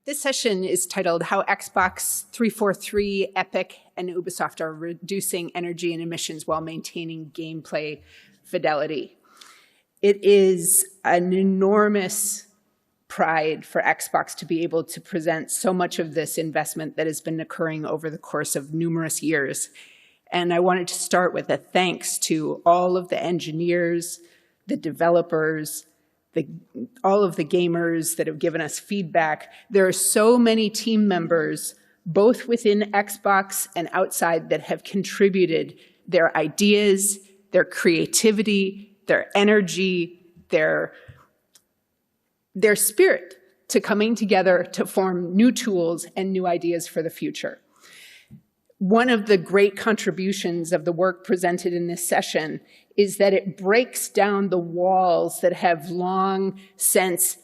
This session is titled How Xbox 343, Epic, and Ubisoft are reducing energy and emissions while maintaining gameplay fidelity. It is an enormous pride for Xbox to be able to present so much of this investment that has been occurring over the course of numerous years. And I wanted to start with a thanks to all of the engineers, the developers, all of the gamers that have given us feedback. There are so many team members, both within Xbox and outside, that have contributed their ideas, their creativity, their energy, their spirit to coming together to form new tools and new ideas for the future. One of the great contributions of the work presented in this session is that it breaks down the walls that have long since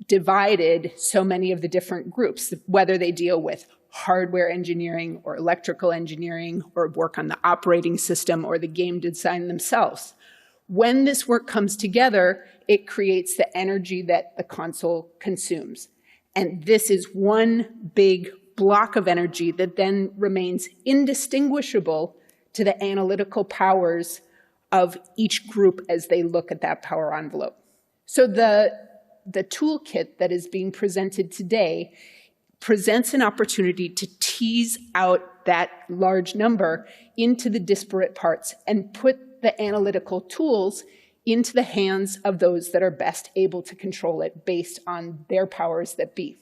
divided so many of the different groups, whether they deal with hardware engineering or electrical engineering or work on the operating system or the game design themselves. When this work comes together, it creates the energy that the console consumes. And this is one big block of energy that then remains indistinguishable to the analytical powers of each group as they look at that power envelope. So the toolkit that is being presented today presents an opportunity to tease out that large number into the disparate parts and put the analytical tools into the hands of those that are best able to control it based on their powers that be.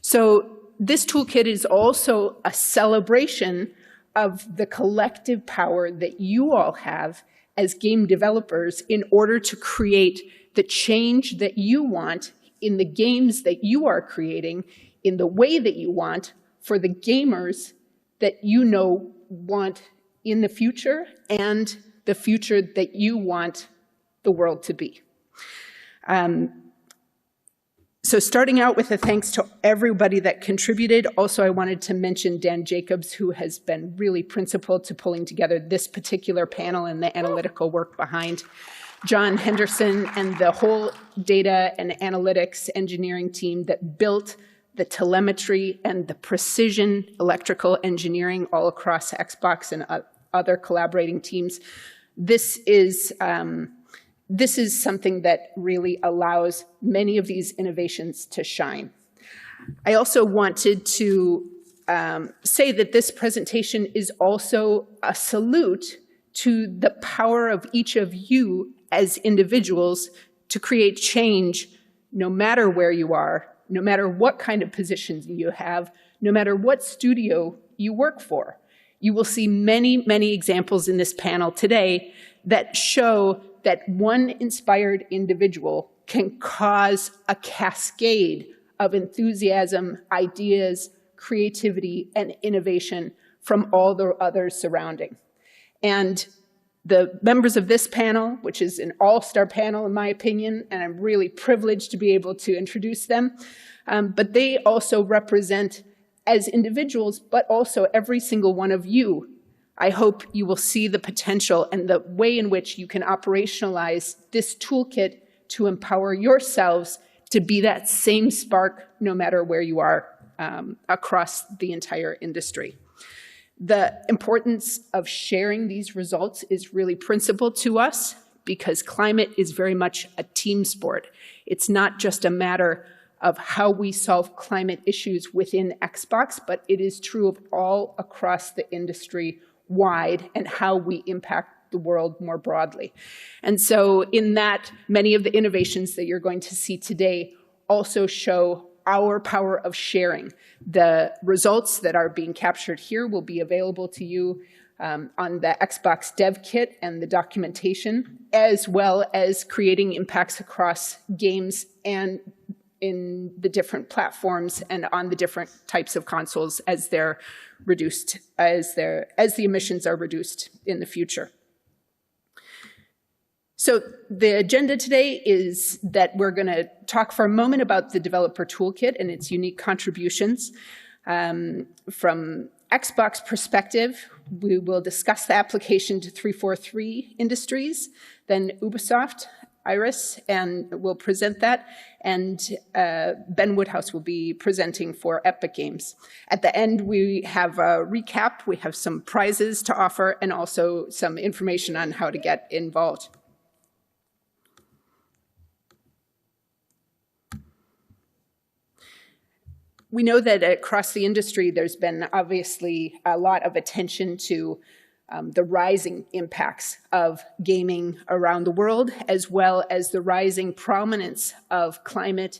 So this toolkit is also a celebration of the collective power that you all have as game developers in order to create the change that you want in the games that you are creating, in the way that you want, for the gamers that you know want in the future and the future that you want the world to be. So starting out with a thanks to everybody that contributed. Also, I wanted to mention Dan Jacobs, who has been really principal to pulling together this particular panel and the analytical work behind. John Henderson and the whole data and analytics engineering team that built the telemetry and the precision electrical engineering all across Xbox and other collaborating teams. This is something that really allows many of these innovations to shine. I also wanted to say that this presentation is also a salute to the power of each of you as individuals to create change no matter where you are, no matter what kind of positions you have, no matter what studio you work for. You will see many, many examples in this panel today that show that one inspired individual can cause a cascade of enthusiasm, ideas, creativity, and innovation from all the others surrounding. And the members of this panel, which is an all-star panel in my opinion, and I'm really privileged to be able to introduce them, but they also represent as individuals, but also every single one of you. I hope you will see the potential and the way in which you can operationalize this toolkit to empower yourselves to be that same spark no matter where you are across the entire industry. The importance of sharing these results is really principal to us because climate is very much a team sport. It's not just a matter of how we solve climate issues within Xbox, but it is true of all across the industry wide and how we impact the world more broadly. And so in that, many of the innovations that you're going to see today also show our power of sharing. The results that are being captured here will be available to you on the Xbox Dev Kit and the documentation, as well as creating impacts across games and in the different platforms and on the different types of consoles as they're reduced, as the emissions are reduced in the future. So the agenda today is that we're going to talk for a moment about the developer toolkit and its unique contributions. From Xbox perspective, we will discuss the application to 343 Industries, then Ubisoft, Iris, and will present that. And Ben Woodhouse will be presenting for Epic Games. At the end, we have a recap. We have some prizes to offer and also some information on how to get involved. We know that across the industry, there's been obviously a lot of attention to the rising impacts of gaming around the world, as well as the rising prominence of climate,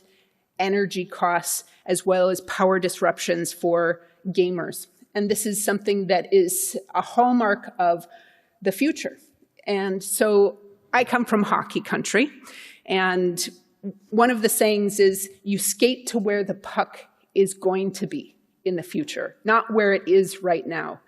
energy costs, as well as power disruptions for gamers. And this is something that is a hallmark of the future. And so I come from hockey country, and one of the sayings is, you skate to where the puck is going to be in the future, not where it is right now.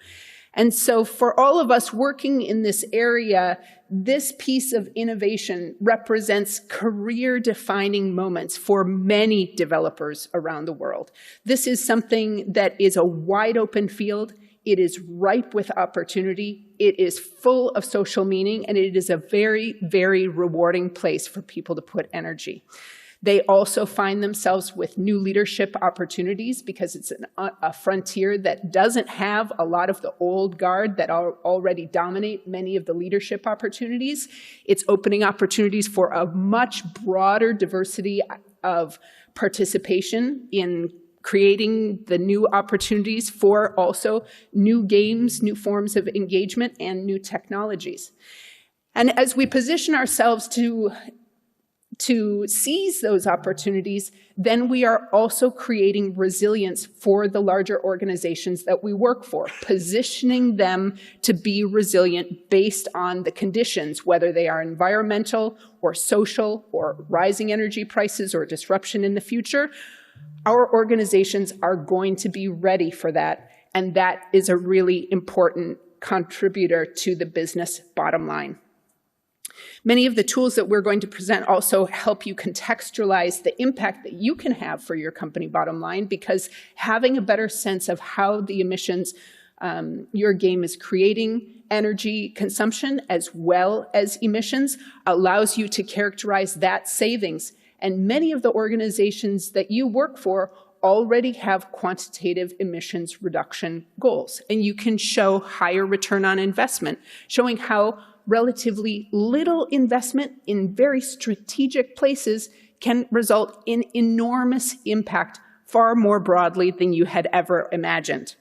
And so for all of us working in this area, this piece of innovation represents career-defining moments for many developers around the world. This is something that is a wide open field. It is ripe with opportunity. It is full of social meaning, and it is a very, very rewarding place for people to put energy. They also find themselves with new leadership opportunities because it's a frontier that doesn't have a lot of the old guard that already dominate many of the leadership opportunities. It's opening opportunities for a much broader diversity of participation in creating the new opportunities for also new games, new forms of engagement, and new technologies. And as we position ourselves to seize those opportunities, then we are also creating resilience for the larger organizations that we work for, positioning them to be resilient based on the conditions, whether they are environmental or social or rising energy prices or disruption in the future. Our organizations are going to be ready for that, and that is a really important contributor to the business bottom line. Many of the tools that we're going to present also help you contextualize the impact that you can have for your company bottom line, because having a better sense of how the emissions your game is creating, energy consumption as well as emissions, allows you to characterize that savings. And many of the organizations that you work for already have quantitative emissions reduction goals. And you can show higher return on investment, showing how relatively little investment in very strategic places can result in enormous impact far more broadly than you had ever imagined.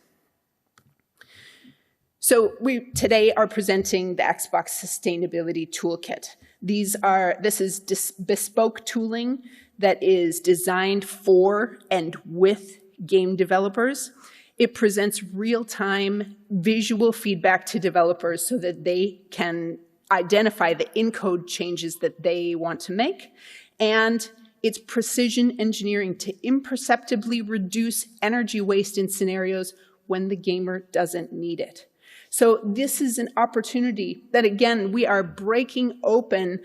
So we today are presenting the Xbox Sustainability Toolkit. This is bespoke tooling that is designed for and with game developers. It presents real-time visual feedback to developers so that they can identify the in-code changes that they want to make. And it's precision engineering to imperceptibly reduce energy waste in scenarios when the gamer doesn't need it. So this is an opportunity that, again, we are breaking open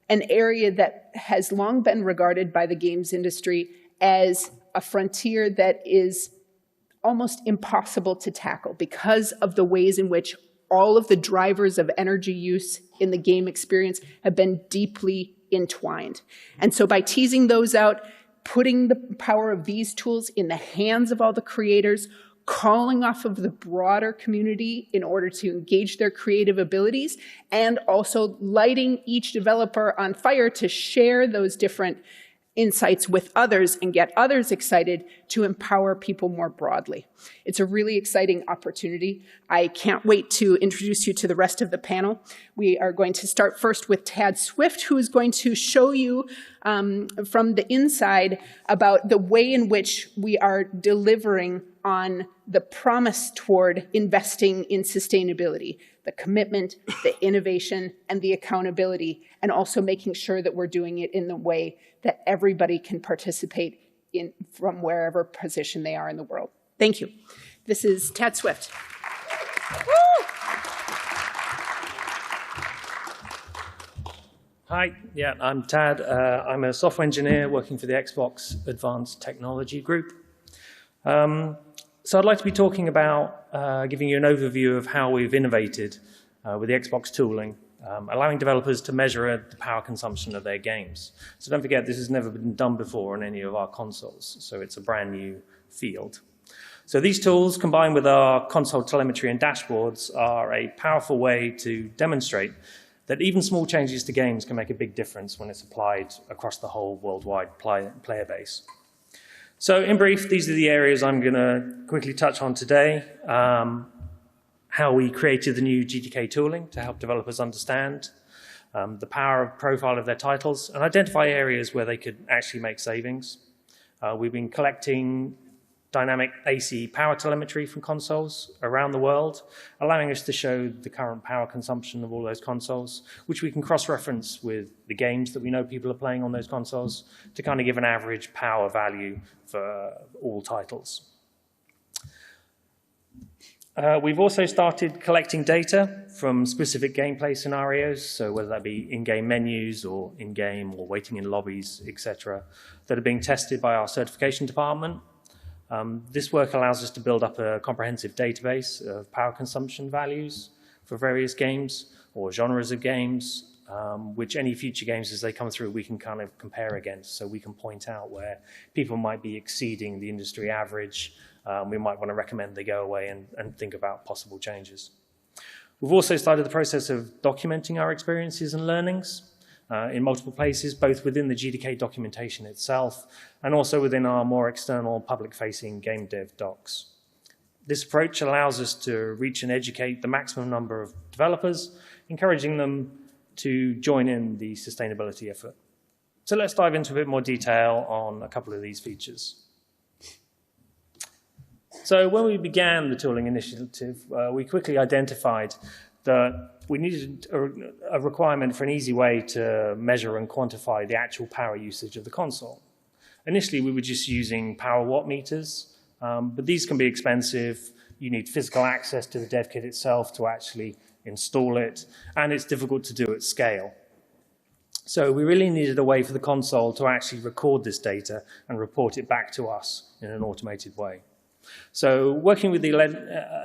an area that has long been regarded by the games industry as a frontier that is almost impossible to tackle because of the ways in which all of the drivers of energy use in the game experience have been deeply entwined. And so by teasing those out, putting the power of these tools in the hands of all the creators, calling off of the broader community in order to engage their creative abilities, and also lighting each developer on fire to share those different insights with others and get others excited to empower people more broadly. It's a really exciting opportunity. I can't wait to introduce you to the rest of the panel. We are going to start first with Tad Swift, who is going to show you from the inside about the way in which we are delivering on the promise toward investing in sustainability, the commitment, the innovation, and the accountability, and also making sure that we're doing it in the way that everybody can participate in from wherever position they are in the world. Thank you. This is Tad Swift. Woo! Hi, yeah, I'm Tad. I'm a software engineer working for the Xbox Advanced Technology Group. So I'd like to be talking about giving you an overview of how we've innovated with the Xbox tooling allowing developers to measure the power consumption of their games. So don't forget, this has never been done before on any of our consoles, so it's a brand new field. So these tools, combined with our console telemetry and dashboards, are a powerful way to demonstrate that even small changes to games can make a big difference when it's applied across the whole worldwide player base. So in brief, these are the areas I'm going to quickly touch on today. How we created the new GTK tooling to help developers understand the power profile of their titles and identify areas where they could actually make savings. We've been collecting dynamic AC power telemetry from consoles around the world, allowing us to show the current power consumption of all those consoles, which we can cross-reference with the games that we know people are playing on those consoles to kind of give an average power value for all titles. We've also started collecting data from specific gameplay scenarios, so whether that be in-game menus or in-game or waiting in lobbies, etc., that are being tested by our certification department. This work allows us to build up a comprehensive database of power consumption values for various games or genres of games, which any future games as they come through we can kind of compare against, so we can point out where people might be exceeding the industry average. We might want to recommend they go away and think about possible changes. We've also started the process of documenting our experiences and learnings in multiple places, both within the GDK documentation itself and also within our more external public-facing game dev docs. This approach allows us to reach and educate the maximum number of developers, encouraging them to join in the sustainability effort. So let's dive into a bit more detail on a couple of these features. So when we began the tooling initiative, we quickly identified that we needed a requirement for an easy way to measure and quantify the actual power usage of the console. Initially, we were just using power watt meters, but these can be expensive. You need physical access to the dev kit itself to actually install it, and it's difficult to do at scale. So we really needed a way for the console to actually record this data and report it back to us in an automated way. So working with the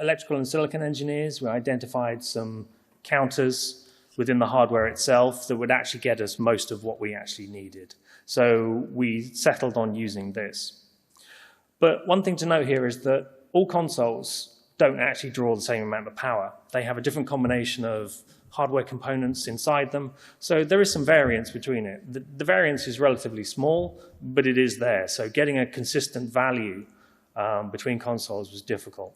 electrical and silicon engineers, we identified some counters within the hardware itself that would actually get us most of what we actually needed. So we settled on using this. But one thing to note here is that all consoles don't actually draw the same amount of power. They have a different combination of hardware components inside them, so there is some variance between it. The variance is relatively small, but it is there. So getting a consistent value between consoles was difficult.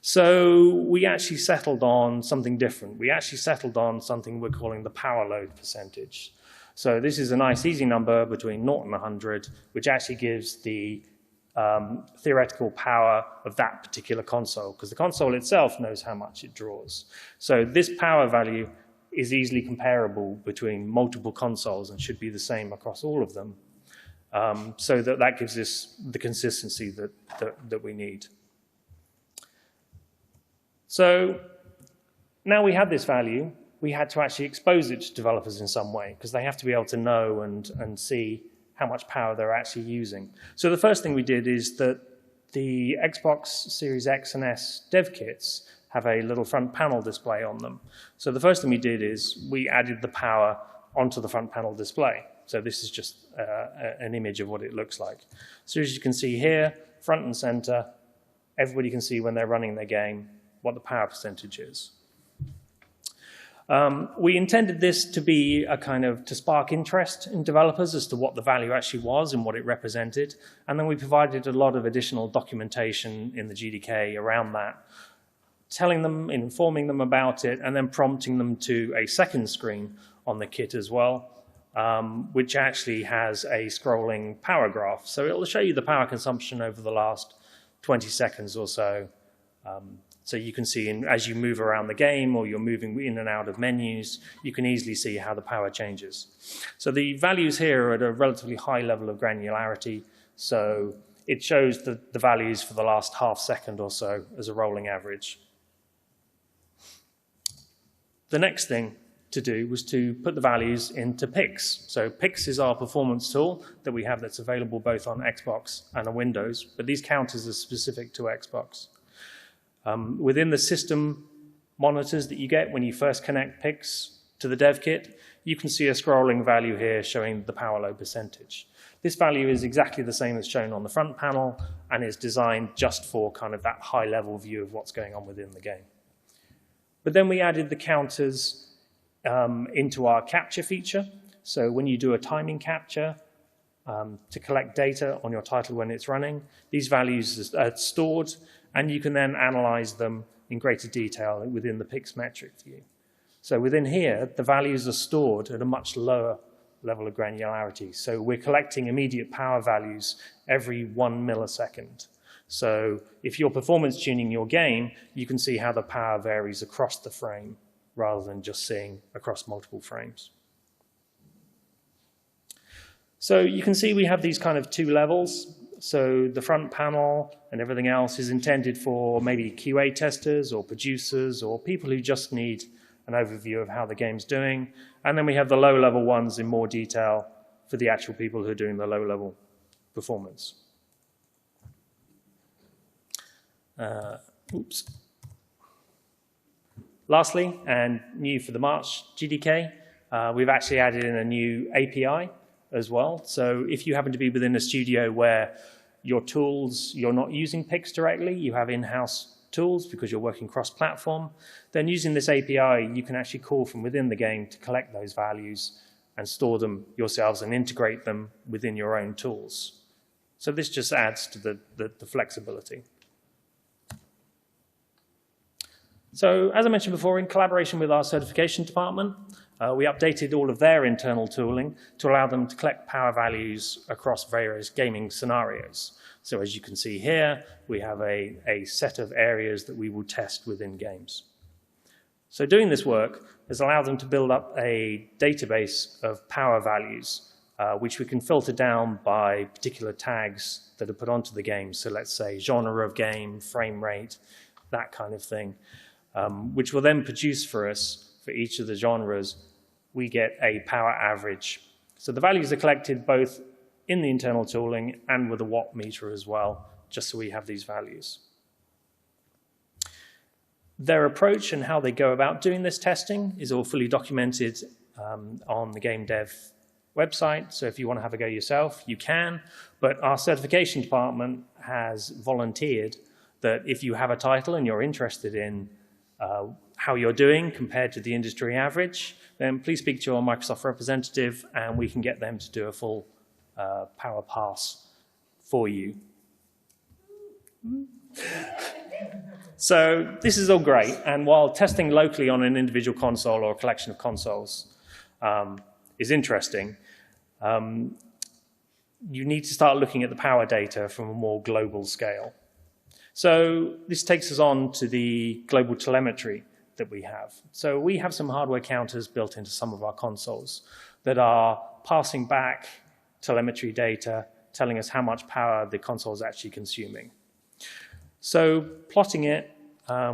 So we actually settled on something different. We actually settled on something we're calling the power load percentage. So this is a nice easy number between 0 and 100, which actually gives the theoretical power of that particular console, because the console itself knows how much it draws. So this power value is easily comparable between multiple consoles and should be the same across all of them. So that gives us the consistency that we need. So now we have this value, we had to actually expose it to developers in some way, because they have to be able to know and see how much power they're actually using. So the first thing we did is that the Xbox Series X and S dev kits have a little front panel display on them. So the first thing we did is we added the power onto the front panel display. So this is just an image of what it looks like. So as you can see here, front and center, everybody can see when they're running their game what the power percentage is. We intended this to be a kind of, to spark interest in developers as to what the value actually was and what it represented. And then we provided a lot of additional documentation in the GDK around that, telling them, informing them about it, and then prompting them to a second screen on the kit as well, which actually has a scrolling power graph. So it will show you the power consumption over the last 20 seconds or so. So you can see as you move around the game or you're moving in and out of menus, you can easily see how the power changes. So the values here are at a relatively high level of granularity. So it shows the values for the last half second or so as a rolling average. The next thing to do was to put the values into Pix. So Pix is our performance tool that we have that's available both on Xbox and on Windows, but these counters are specific to Xbox. Within the system monitors that you get when you first connect Pix, to the dev kit, you can see a scrolling value here showing the power low percentage. This value is exactly the same as shown on the front panel and is designed just for kind of that high-level view of what's going on within the game. But then we added the counters into our capture feature. So when you do a timing capture to collect data on your title when it's running, these values are stored, and you can then analyze them in greater detail within the Pixmetric view. So within here, the values are stored at a much lower level of granularity. So we're collecting immediate power values every 1 millisecond. So if you're performance tuning your game, you can see how the power varies across the frame rather than just seeing across multiple frames. So you can see we have these kind of two levels. So the front panel and everything else is intended for maybe QA testers or producers or people who just need an overview of how the game's doing. And then we have the low-level ones in more detail for the actual people who are doing the low-level performance. Lastly, and new for the March GDK, we've actually added in a new API as well. So if you happen to be within a studio where your tools, you're not using Pix directly, you have in-house tools because you're working cross-platform, then using this API, you can actually call from within the game to collect those values and store them yourselves and integrate them within your own tools. So this just adds to the flexibility. So as I mentioned before, in collaboration with our certification department, we updated all of their internal tooling to allow them to collect power values across various gaming scenarios. So as you can see here, we have a set of areas that we will test within games. So doing this work has allowed them to build up a database of power values, which we can filter down by particular tags that are put onto the game. So let's say genre of game, frame rate, that kind of thing, which will then produce for us, for each of the genres, we get a power average. So the values are collected both in the internal tooling and with a watt meter as well, just so we have these values. Their approach and how they go about doing this testing is all fully documented on the game dev website. So if you want to have a go yourself, you can. But our certification department has volunteered that if you have a title and you're interested in how you're doing compared to the industry average, then please speak to your Microsoft representative and we can get them to do a full power pass for you. So this is all great, and while testing locally on an individual console or a collection of consoles is interesting, you need to start looking at the power data from a more global scale. So this takes us on to the global telemetry that we have. So we have some hardware counters built into some of our consoles that are passing back telemetry data, telling us how much power the console is actually consuming. So plotting it,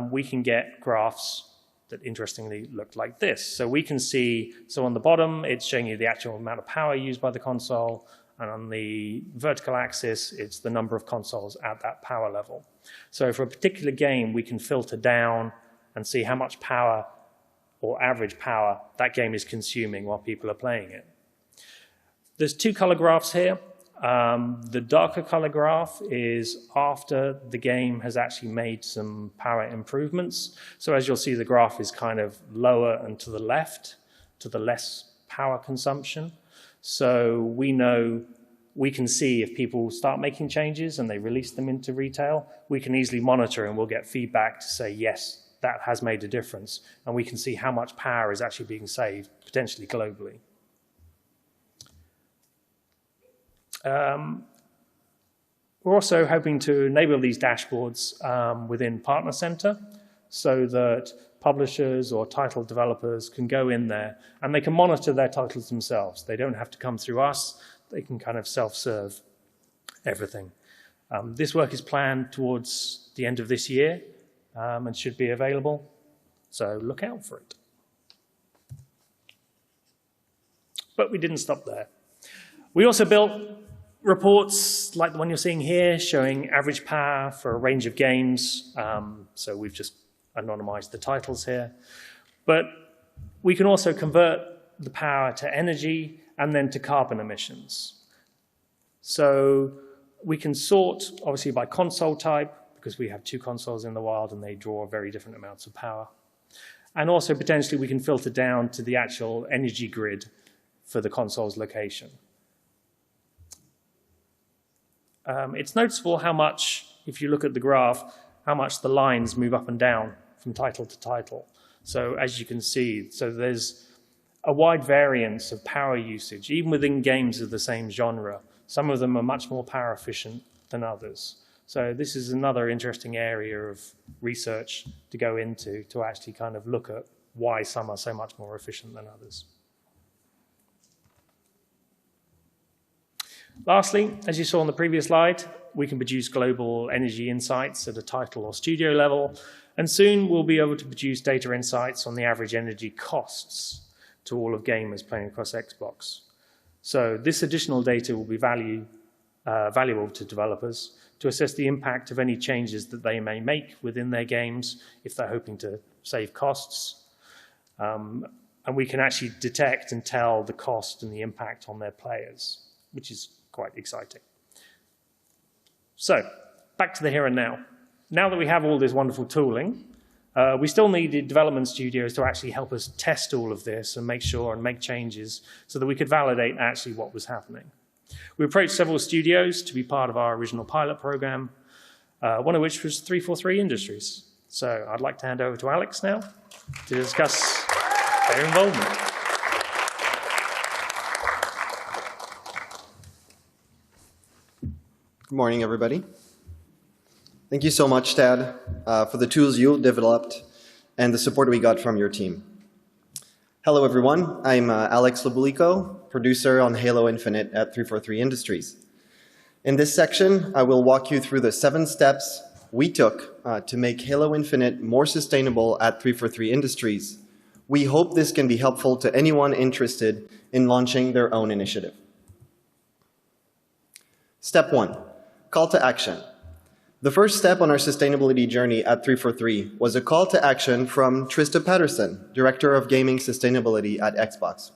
we can get graphs that interestingly look like this. So we can see, so on the bottom, it's showing you the actual amount of power used by the console, and on the vertical axis, it's the number of consoles at that power level. So for a particular game, we can filter down and see how much power or average power that game is consuming while people are playing it. There's two color graphs here. The darker color graph is after the game has actually made some power improvements. So as you'll see, the graph is kind of lower and to the left, to the less power consumption. So we know, we can see if people start making changes and they release them into retail, we can easily monitor and we'll get feedback to say, yes, that has made a difference. And we can see how much power is actually being saved, potentially globally. We're also hoping to enable these dashboards within Partner Center so that publishers or title developers can go in there and they can monitor their titles themselves. They don't have to come through us. They can kind of self-serve everything. This work is planned towards the end of this year and should be available, so look out for it. But we didn't stop there. We also built reports like the one you're seeing here, showing average power for a range of games. So we've just anonymized the titles here. But We can also convert the power to energy and then to carbon emissions. So we can sort, obviously, by console type, because we have 2 consoles in the wild and they draw very different amounts of power. And also, potentially, we can filter down to the actual energy grid for the console's location. It's noticeable how much, if you look at the graph, how much the lines move up and down from title to title. So as you can see, so there's a wide variance of power usage, even within games of the same genre. Some of them are much more power efficient than others. So this is another interesting area of research to go into to actually kind of look at why some are so much more efficient than others. Lastly, as you saw on the previous slide, we can produce global energy insights at a title or studio level, and soon we'll be able to produce data insights on the average energy costs to all of gamers playing across Xbox. So this additional data will be valuable to developers to assess the impact of any changes that they may make within their games if they're hoping to save costs. And we can actually detect and tell the cost and the impact on their players, which is quite exciting. So, back to the here and now. Now that we have all this wonderful tooling, we still needed development studios to actually help us test all of this and make sure and make changes so that we could validate actually what was happening. We approached several studios to be part of our original pilot program, one of which was 343 Industries. So I'd like to hand over to Alex now to discuss their involvement. Good morning, everybody. Thank you so much, Tad, for the tools you developed and the support we got from your team. Hello, everyone. I'm Alex Labulico, producer on Halo Infinite at 343 Industries. In this section, I will walk you through the 7 steps we took to make Halo Infinite more sustainable at 343 Industries. We hope this can be helpful to anyone interested in launching their own initiative. Step 1, call to action. The first step on our sustainability journey at 343 was a call to action from Trista Patterson, Director of Gaming Sustainability at Xbox.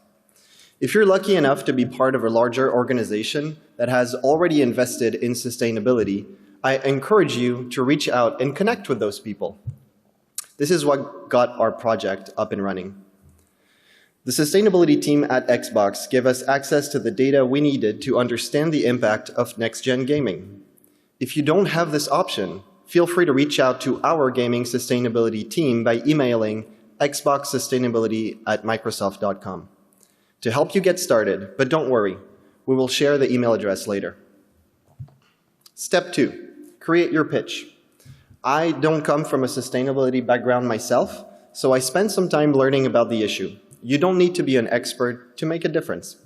If you're lucky enough to be part of a larger organization that has already invested in sustainability, I encourage you to reach out and connect with those people. This is what got our project up and running. The sustainability team at Xbox gave us access to the data we needed to understand the impact of next-gen gaming. If you don't have this option, feel free to reach out to our gaming sustainability team by emailing xboxsustainability@microsoft.com to help you get started, but don't worry, we will share the email address later. Step 2, create your pitch. I don't come from a sustainability background myself, so I spent some time learning about the issue. You don't need to be an expert to make a difference.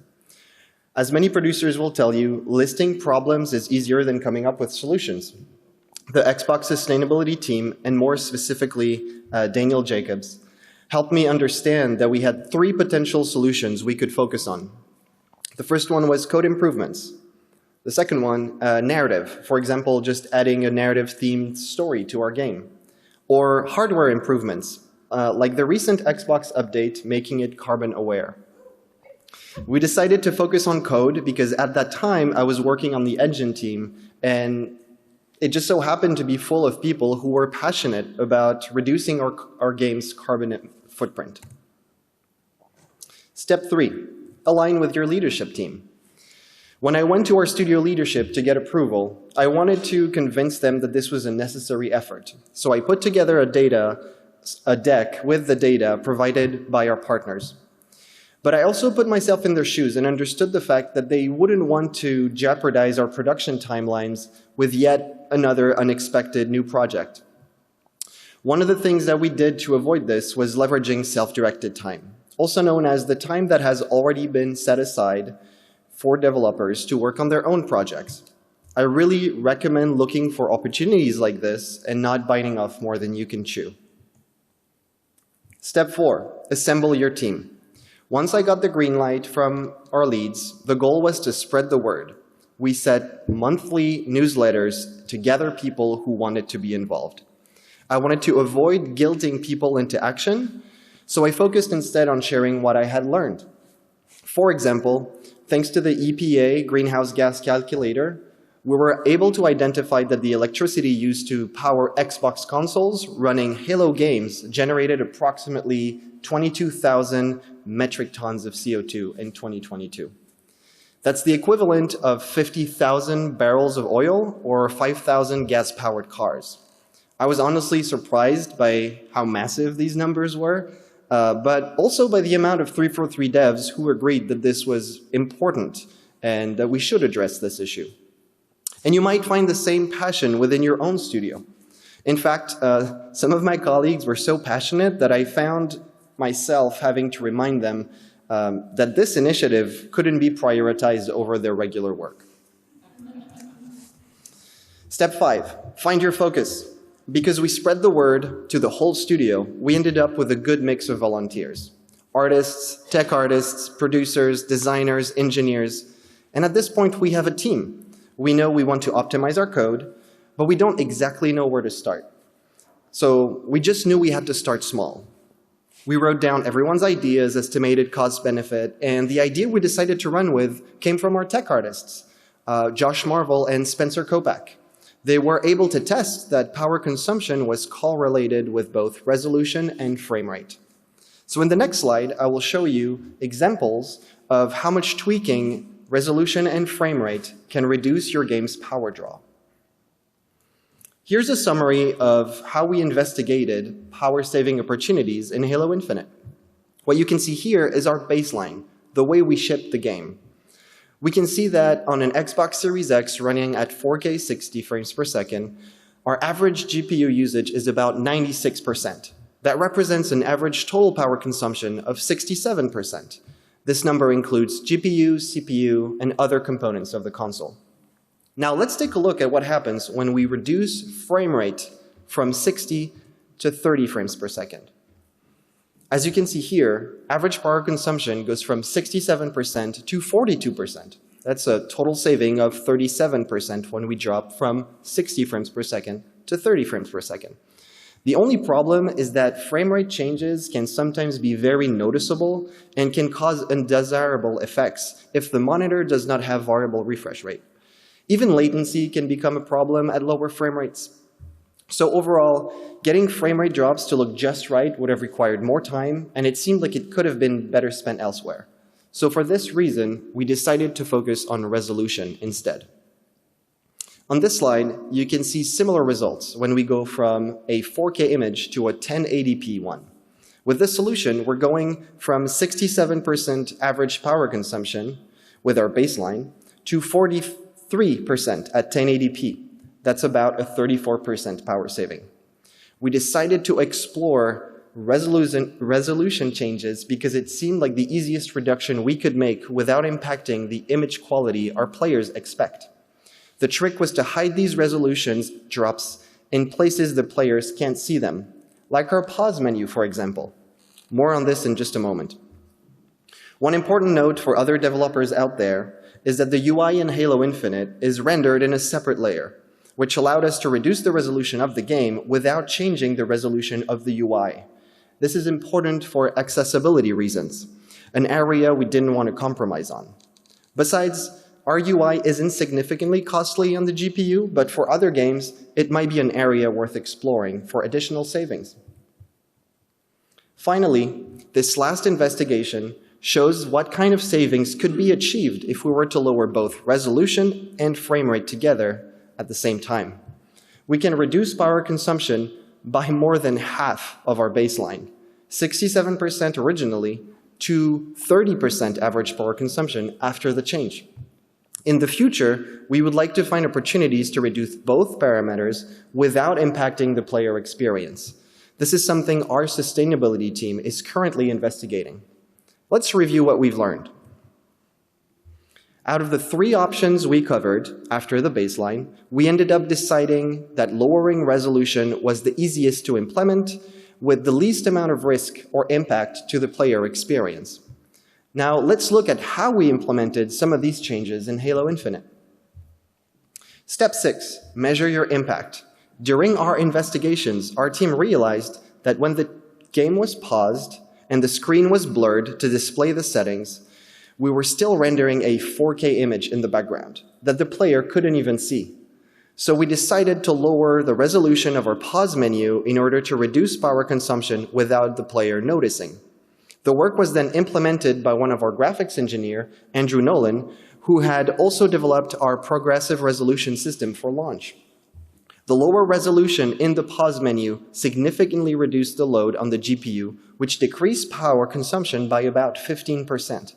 As many producers will tell you, listing problems is easier than coming up with solutions. The Xbox sustainability team, and more specifically Daniel Jacobs, helped me understand that we had 3 potential solutions we could focus on. The first one was code improvements. The second one, narrative. For example, just adding a narrative-themed story to our game. Or hardware improvements, like the recent Xbox update making it carbon aware. We decided to focus on code because at that time I was working on the engine team, and it just so happened to be full of people who were passionate about reducing our game's carbon footprint. Step 3, align with your leadership team. When I went to our studio leadership to get approval, I wanted to convince them that this was a necessary effort. So I put together a deck with the data provided by our partners. But I also put myself in their shoes and understood the fact that they wouldn't want to jeopardize our production timelines with yet another unexpected new project. One of the things that we did to avoid this was leveraging self-directed time, also known as the time that has already been set aside for developers to work on their own projects. I really recommend looking for opportunities like this and not biting off more than you can chew. Step 4, assemble your team. Once I got the green light from our leads, the goal was to spread the word. We set monthly newsletters to gather people who wanted to be involved. I wanted to avoid guilting people into action, So I focused instead on sharing what I had learned. For example, thanks to the EPA greenhouse gas calculator, we were able to identify that the electricity used to power Xbox consoles running Halo games generated approximately 22,000 metric tons of CO2 in 2022. That's the equivalent of 50,000 barrels of oil or 5,000 gas-powered cars. I was honestly surprised by how massive these numbers were, but also by the amount of 343 devs who agreed that this was important and that we should address this issue. And you might find the same passion within your own studio. In fact, some of my colleagues were so passionate that I found myself having to remind them that this initiative couldn't be prioritized over their regular work. Step 5, find your focus. Because we spread the word to the whole studio, we ended up with a good mix of volunteers. Artists, tech artists, producers, designers, engineers. And at this point, we have a team. We know we want to optimize our code, but we don't exactly know where to start. So we just knew we had to start small. We wrote down everyone's ideas, estimated cost benefit, and the idea we decided to run with came from our tech artists, Josh Marvel and Spencer Kopak. They were able to test that power consumption was correlated with both resolution and frame rate. So in the next slide, I will show you examples of how much tweaking resolution and frame rate can reduce your game's power draw. Here's a summary of how we investigated power-saving opportunities in Halo Infinite. What you can see here is our baseline, the way we shipped the game. We can see that on an Xbox Series X running at 4K 60 frames per second, our average GPU usage is about 96%. That represents an average total power consumption of 67%. This number includes GPU, CPU, and other components of the console. Now let's take a look at what happens when we reduce frame rate from 60 to 30 frames per second. As you can see here, average power consumption goes from 67% to 42%. That's a total saving of 37% when we drop from 60 frames per second to 30 frames per second. The only problem is that frame rate changes can sometimes be very noticeable and can cause undesirable effects if the monitor does not have variable refresh rate. Even latency can become a problem at lower frame rates. So overall, getting frame rate drops to look just right would have required more time, and it seemed like it could have been better spent elsewhere. So for this reason, we decided to focus on resolution instead. On this slide, you can see similar results when we go from a 4K image to a 1080p one. With this solution, we're going from 67% average power consumption with our baseline to 43% at 1080p. That's about a 34% power saving. We decided to explore resolution changes because it seemed like the easiest reduction we could make without impacting the image quality our players expect. The trick was to hide these resolutions drops in places the players can't see them, like our pause menu, for example. More on this in just a moment. One important note for other developers out there is that the UI in Halo Infinite is rendered in a separate layer, which allowed us to reduce the resolution of the game without changing the resolution of the UI. This is important for accessibility reasons, an area we didn't want to compromise on. Besides, our UI isn't significantly costly on the GPU, but for other games, it might be an area worth exploring for additional savings. Finally, this last investigation shows what kind of savings could be achieved if we were to lower both resolution and frame rate together at the same time. We can reduce power consumption by more than half of our baseline, 67% originally to 30% average power consumption after the change. In the future, we would like to find opportunities to reduce both parameters without impacting the player experience. This is something our sustainability team is currently investigating. Let's review what we've learned. Out of the 3 options we covered after the baseline, we ended up deciding that lowering resolution was the easiest to implement with the least amount of risk or impact to the player experience. Now, let's look at how we implemented some of these changes in Halo Infinite. Step 6, measure your impact. During our investigations, our team realized that when the game was paused and the screen was blurred to display the settings, we were still rendering a 4K image in the background that the player couldn't even see. So we decided to lower the resolution of our pause menu in order to reduce power consumption without the player noticing. The work was then implemented by one of our graphics engineer, Andrew Nolan, who had also developed our progressive resolution system for launch. The lower resolution in the pause menu significantly reduced the load on the GPU, which decreased power consumption by about 15%.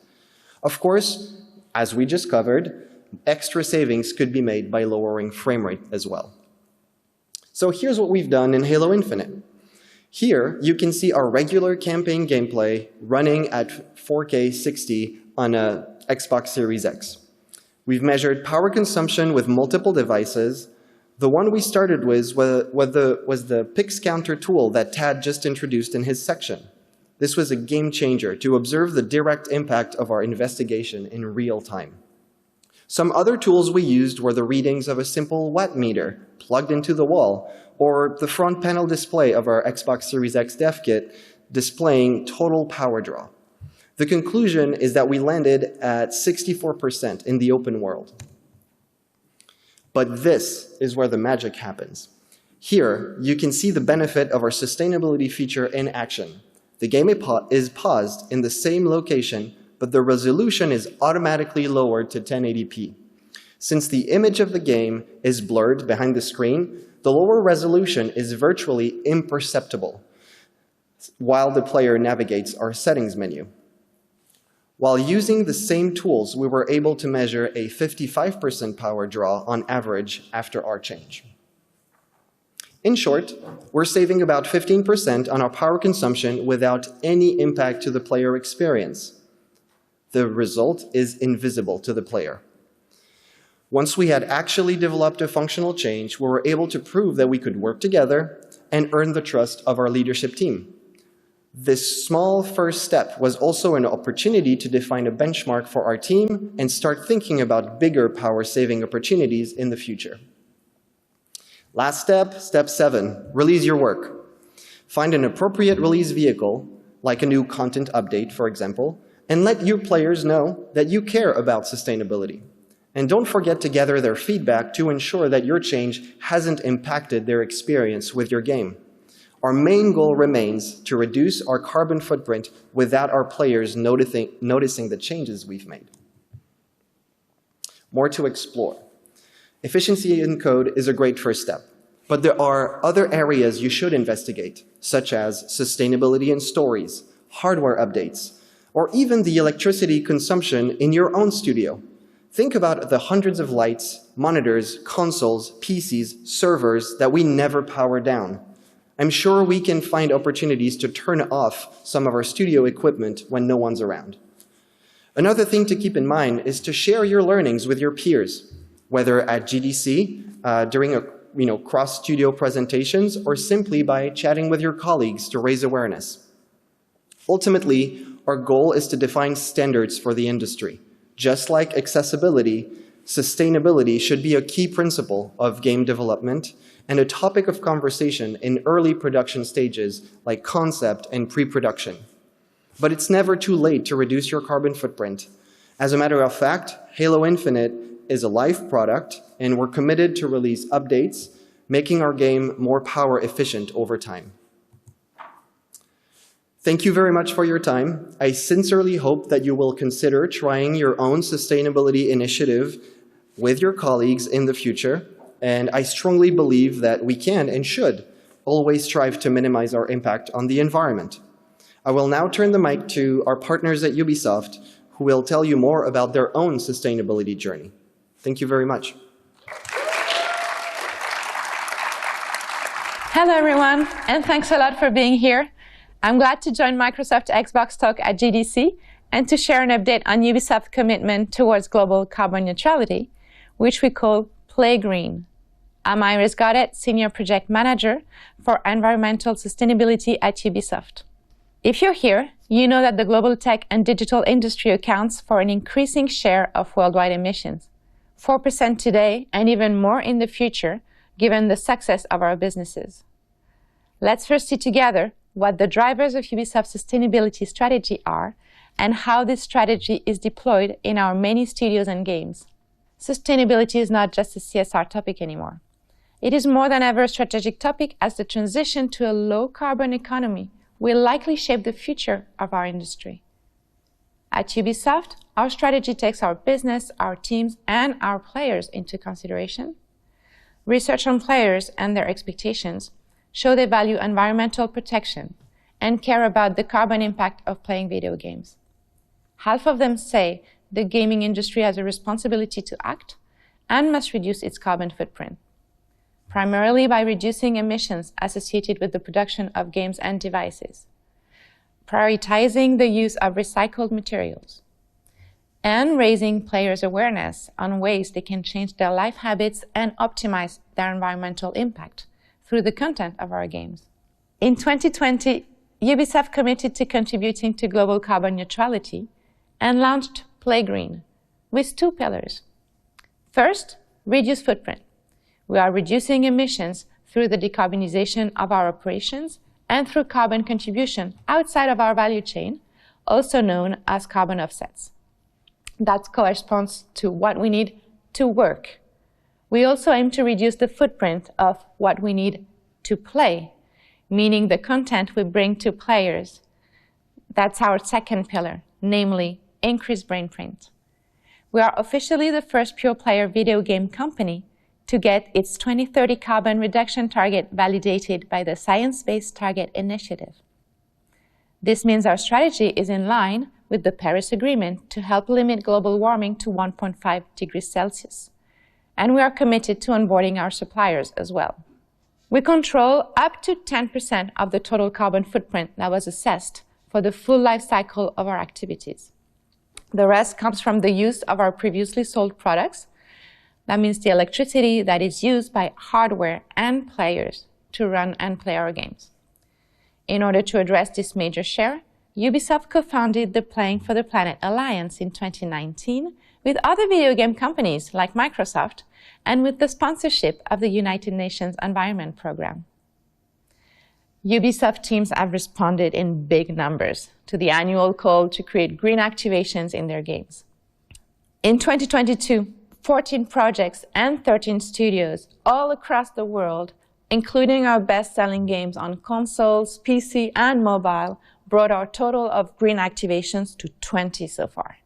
Of course, as we just covered, extra savings could be made by lowering frame rate as well. So here's what we've done in Halo Infinite. Here, you can see our regular campaign gameplay running at 4K 60 on a Xbox Series X. We've measured power consumption with multiple devices. The one we started with was the Pix Counter tool that Tad just introduced in his section. This was a game changer to observe the direct impact of our investigation in real time. Some other tools we used were the readings of a simple watt meter plugged into the wall, or the front panel display of our Xbox Series X dev kit displaying total power draw. The conclusion is that we landed at 64% in the open world. But this is where the magic happens. Here, you can see the benefit of our sustainability feature in action. The game is paused in the same location, but the resolution is automatically lowered to 1080p. Since the image of the game is blurred behind the screen, the lower resolution is virtually imperceptible while the player navigates our settings menu. While using the same tools, we were able to measure a 55% power draw on average after our change. In short, we're saving about 15% on our power consumption without any impact to the player experience. The result is invisible to the player. Once we had actually developed a functional change, we were able to prove that we could work together and earn the trust of our leadership team. This small first step was also an opportunity to define a benchmark for our team and start thinking about bigger power-saving opportunities in the future. Last step, step 7, release your work. Find an appropriate release vehicle, like a new content update, for example, and let your players know that you care about sustainability. And don't forget to gather their feedback to ensure that your change hasn't impacted their experience with your game. Our main goal remains to reduce our carbon footprint without our players noticing the changes we've made. More to explore. Efficiency in code is a great first step, but there are other areas you should investigate, such as sustainability in stories, hardware updates, or even the electricity consumption in your own studio. Think about the hundreds of lights, monitors, consoles, PCs, servers that we never power down. I'm sure we can find opportunities to turn off some of our studio equipment when no one's around. Another thing to keep in mind is to share your learnings with your peers, whether at GDC, during cross-studio presentations, or simply by chatting with your colleagues to raise awareness. Ultimately, our goal is to define standards for the industry. Just like accessibility, sustainability should be a key principle of game development and a topic of conversation in early production stages like concept and pre-production. But it's never too late to reduce your carbon footprint. As a matter of fact, Halo Infinite is a live product, and we're committed to release updates, making our game more power efficient over time. Thank you very much for your time. I sincerely hope that you will consider trying your own sustainability initiative with your colleagues in the future, and I strongly believe that we can and should always strive to minimize our impact on the environment. I will now turn the mic to our partners at Ubisoft, who will tell you more about their own sustainability journey. Thank you very much. Hello, everyone, and thanks a lot for being here. I'm glad to join Microsoft Xbox Talk at GDC and to share an update on Ubisoft's commitment towards global carbon neutrality, which we call Play Green. I'm Iris Godet, Senior Project Manager for Environmental Sustainability at Ubisoft. If you're here, you know that the global tech and digital industry accounts for an increasing share of worldwide emissions, 4% today and even more in the future, given the success of our businesses. Let's first see together what the drivers of Ubisoft's sustainability strategy are, and how this strategy is deployed in our many studios and games. Sustainability is not just a CSR topic anymore. It is more than ever a strategic topic, as the transition to a low-carbon economy will likely shape the future of our industry. At Ubisoft, our strategy takes our business, our teams, and our players into consideration. Research on players and their expectations show they value environmental protection and care about the carbon impact of playing video games. Half of them say the gaming industry has a responsibility to act and must reduce its carbon footprint, primarily by reducing emissions associated with the production of games and devices, prioritizing the use of recycled materials, and raising players' awareness on ways they can change their life habits and optimize their environmental impact through the content of our games. In 2020, Ubisoft committed to contributing to global carbon neutrality and launched Play Green with 2 pillars. First, reduce footprint. We are reducing emissions through the decarbonization of our operations and through carbon contribution outside of our value chain, also known as carbon offsets. That corresponds to what we need to work. We also aim to reduce the footprint of what we need to play, meaning the content we bring to players. That's our second pillar, namely increase brain print. We are officially the first pure-player video game company to get its 2030 carbon reduction target validated by the Science Based Targets initiative. This means our strategy is in line with the Paris Agreement to help limit global warming to 1.5 degrees Celsius. And we are committed to onboarding our suppliers as well. We control up to 10% of the total carbon footprint that was assessed for the full life cycle of our activities. The rest comes from the use of our previously sold products. That means the electricity that is used by hardware and players to run and play our games. In order to address this major share, Ubisoft co-founded the Playing for the Planet Alliance in 2019 with other video game companies like Microsoft and with the sponsorship of the United Nations Environment Programme. Ubisoft teams have responded in big numbers to the annual call to create green activations in their games. In 2022, 14 projects and 13 studios all across the world, including our best-selling games on consoles, PC, and mobile, brought our total of green activations to 20 so far,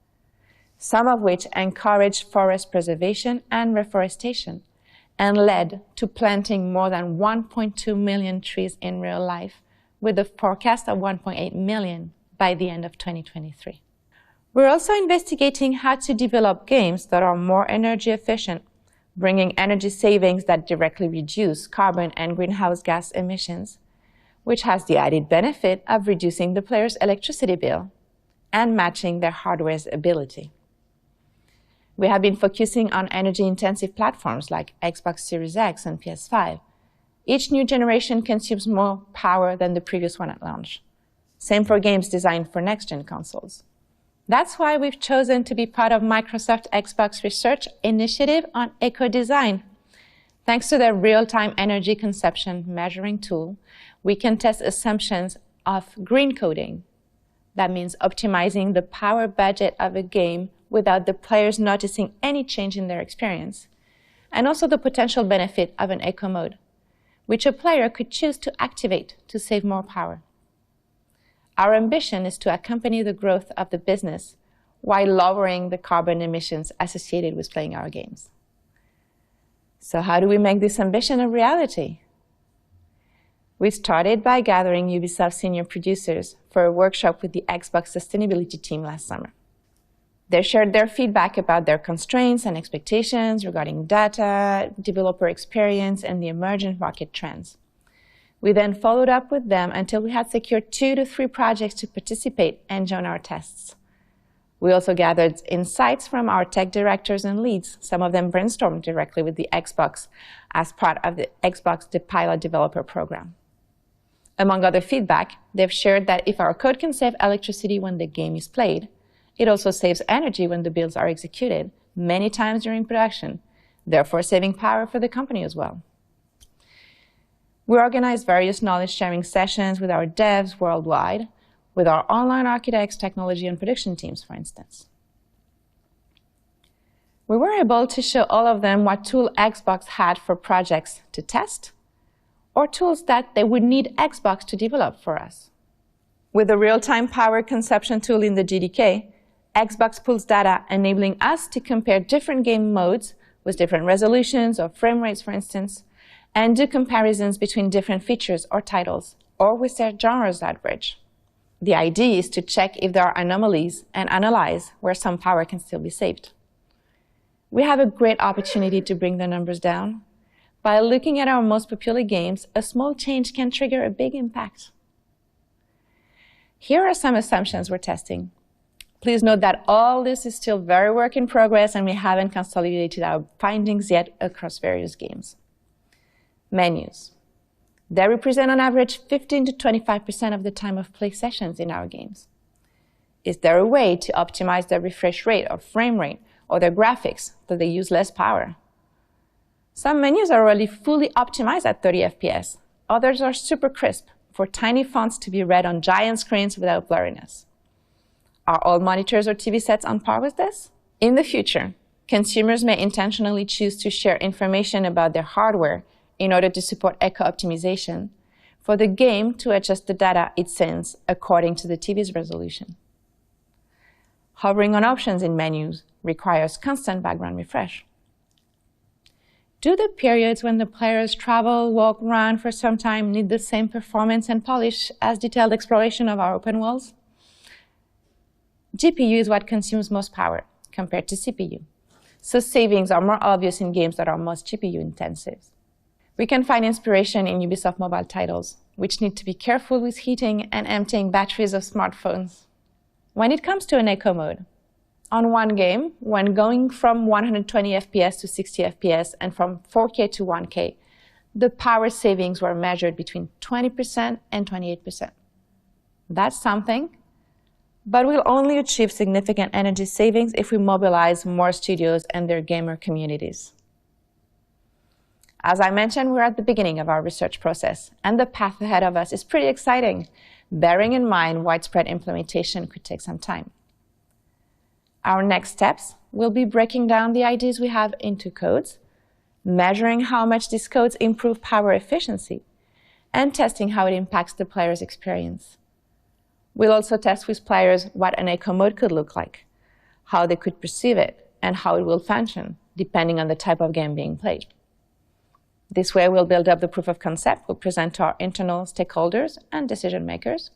some of which encouraged forest preservation and reforestation and led to planting more than 1.2 million trees in real life, with a forecast of 1.8 million by the end of 2023. We're also investigating how to develop games that are more energy efficient, bringing energy savings that directly reduce carbon and greenhouse gas emissions, which has the added benefit of reducing the player's electricity bill and matching their hardware's ability. We have been focusing on energy-intensive platforms like Xbox Series X and PS5. Each new generation consumes more power than the previous one at launch. Same for games designed for next-gen consoles. That's why we've chosen to be part of Microsoft Xbox Research Initiative on Eco-Design. Thanks to their real-time energy consumption measuring tool, we can test assumptions of green coding. That means optimizing the power budget of a game without the players noticing any change in their experience, and also the potential benefit of an eco mode, which a player could choose to activate to save more power. Our ambition is to accompany the growth of the business while lowering the carbon emissions associated with playing our games. So how do we make this ambition a reality? We started by gathering Ubisoft senior producers for a workshop with the Xbox sustainability team last summer. They shared their feedback about their constraints and expectations regarding data, developer experience, and the emergent market trends. We then followed up with them until we had secured 2 to 3 projects to participate and join our tests. We also gathered insights from our tech directors and leads. Some of them brainstormed directly with the Xbox as part of the Xbox the Pilot Developer Program. Among other feedback, they've shared that if our code can save electricity when the game is played, it also saves energy when the builds are executed, many times during production, therefore saving power for the company as well. We organize various knowledge-sharing sessions with our devs worldwide, with our online architects, technology, and production teams, for instance. We were able to show all of them what tool Xbox had for projects to test, or tools that they would need Xbox to develop for us. With the real-time power consumption tool in the GDK, Xbox pulls data enabling us to compare different game modes with different resolutions or frame rates, for instance, and do comparisons between different features or titles, or with their genres that bridge. The idea is to check if there are anomalies and analyze where some power can still be saved. We have a great opportunity to bring the numbers down. By looking at our most popular games, a small change can trigger a big impact. Here are some assumptions we're testing. Please note that all this is still very work in progress and we haven't consolidated our findings yet across various games. Menus. They represent on average 15 to 25% of the time of play sessions in our games. Is there a way to optimize the refresh rate or frame rate or their graphics so they use less power? Some menus are already fully optimized at 30 FPS. Others are super crisp for tiny fonts to be read on giant screens without blurriness. Are all monitors or TV sets on par with this? In the future, consumers may intentionally choose to share information about their hardware in order to support echo optimization for the game to adjust the data it sends according to the TV's resolution. Hovering on options in menus requires constant background refresh. Do the periods when the players travel, walk around for some time need the same performance and polish as detailed exploration of our open worlds? GPU is what consumes most power compared to CPU, so savings are more obvious in games that are most GPU intensive. We can find inspiration in Ubisoft mobile titles, which need to be careful with heating and emptying batteries of smartphones. When it comes to an echo mode, on one game, when going from 120 FPS to 60 FPS and from 4K to 1K, the power savings were measured between 20% and 28%. That's something, but we'll only achieve significant energy savings if we mobilize more studios and their gamer communities. As I mentioned, we're at the beginning of our research process, and the path ahead of us is pretty exciting, bearing in mind widespread implementation could take some time. Our next steps will be breaking down the ideas we have into codes, measuring how much these codes improve power efficiency, and testing how it impacts the player's experience. We'll also test with players what an echo mode could look like, how they could perceive it, and how it will function, depending on the type of game being played. This way, we'll build up the proof of concept we'll present to our internal stakeholders and decision makers.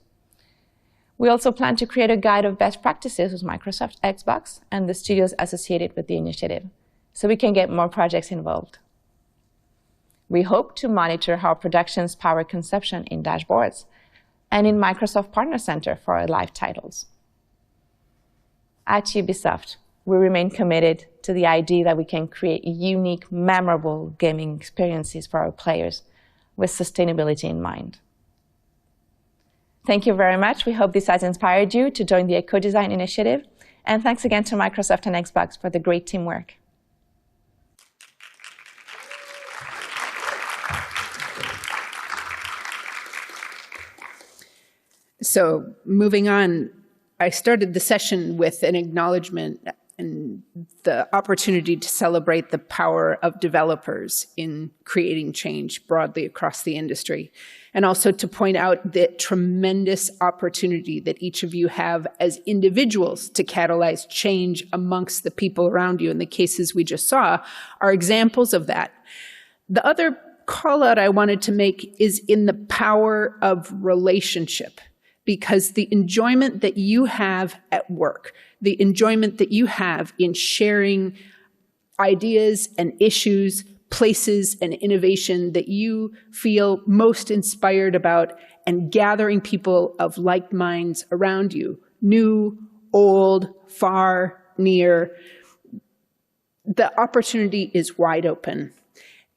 We also plan to create a guide of best practices with Microsoft Xbox and the studios associated with the initiative, so we can get more projects involved. We hope to monitor how productions power consumption in dashboards and in Microsoft Partner Center for our live titles. At Ubisoft, we remain committed to the idea that we can create unique, memorable gaming experiences for our players with sustainability in mind. Thank you very much. We hope this has inspired you to join the Eco-Design Initiative. And thanks again to Microsoft and Xbox for the great teamwork. So moving on, I started the session with an acknowledgement and the opportunity to celebrate the power of developers in creating change broadly across the industry, and also to point out the tremendous opportunity that each of you have as individuals to catalyze change amongst the people around you. And the cases we just saw are examples of that. The other call out I wanted to make is in the power of relationship, because the enjoyment that you have at work, the enjoyment that you have in sharing ideas and issues, places and innovation that you feel most inspired about, and gathering people of like minds around you, new, old, far, near, the opportunity is wide open.